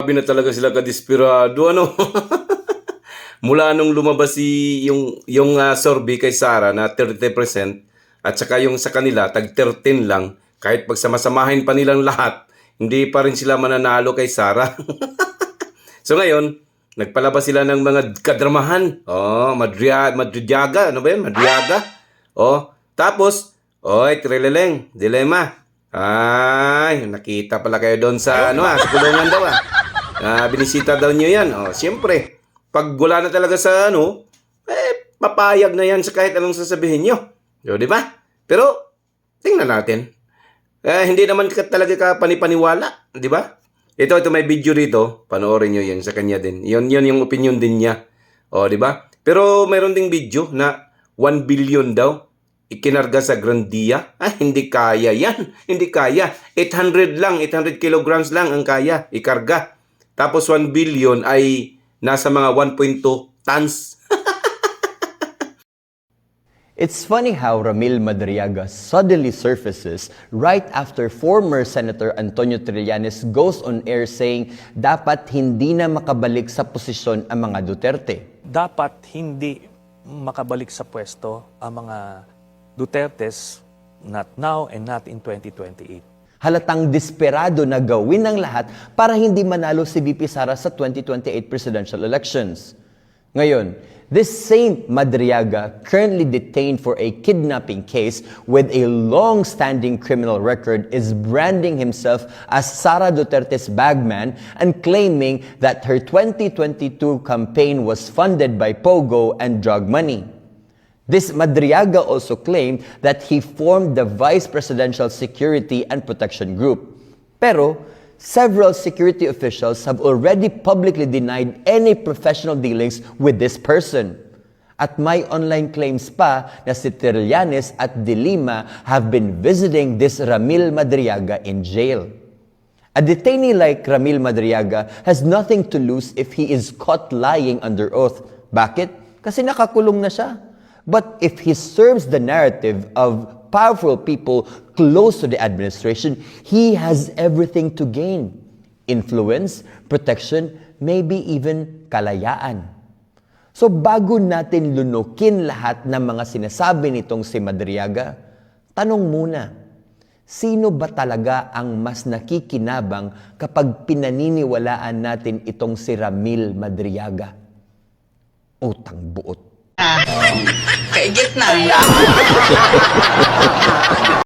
Grabe na talaga sila kadesperado, ano? Mula nung lumabas yung survey kay Sara na 30% at saka yung sa kanila tag 13 lang, kahit pagsamasamahin pa nilang lahat, hindi pa rin sila mananalo kay Sara. So ngayon, nagpalabas sila ng mga kadramahan. Oh, Madriaga, ano ba yan? Madriaga. Oh, tapos, oy, Trileleng, dilema. Ay, nakita pala kayo doon sa sa kulungan daw binisita daw niyo yan. Oh, siyempre, pag wala na talaga sa papayag na yan sa kahit anong sasabihin niyo. Di ba? Pero, tingnan natin. Hindi naman talaga ka panipaniwala, di ba? Ito may video dito, panoorin niyo yan sa kanya din. Yun yung opinion din niya. O, di ba? Pero mayroon ding video na 1 billion daw ikinarga sa Grandia. Hindi kaya yan. Hindi kaya. 800 lang, 800 kilograms lang ang kaya ikarga. Tapos 1 billion ay nasa mga 1.2 tons. It's funny how Ramil Madriaga suddenly surfaces right after former Senator Antonio Trillanes goes on air saying dapat hindi na makabalik sa posisyon ang mga Duterte. Dapat hindi makabalik sa pwesto ang mga Dutertes, not now and not in 2028. Halatang desperado na gawin ng lahat para hindi manalo si VP Sara sa 2028 presidential elections. Ngayon, this same Madriaga, currently detained for a kidnapping case with a long-standing criminal record, is branding himself as Sara Duterte's bagman and claiming that her 2022 campaign was funded by Pogo and drug money. This Madriaga also claimed that he formed the Vice Presidential Security and Protection Group. Pero, several security officials have already publicly denied any professional dealings with this person. At may online claims pa na si Trillanes at De Lima have been visiting this Ramil Madriaga in jail. A detainee like Ramil Madriaga has nothing to lose if he is caught lying under oath. Bakit? Kasi nakakulong na siya. But if he serves the narrative of powerful people close to the administration, he has everything to gain. Influence, protection, maybe even kalayaan. So bago natin lunukin lahat ng mga sinasabi nitong si Madriaga, tanong muna, sino ba talaga ang mas nakikinabang kapag pinaniniwalaan natin itong si Ramil Madriaga? Utang buot. Kaigit na.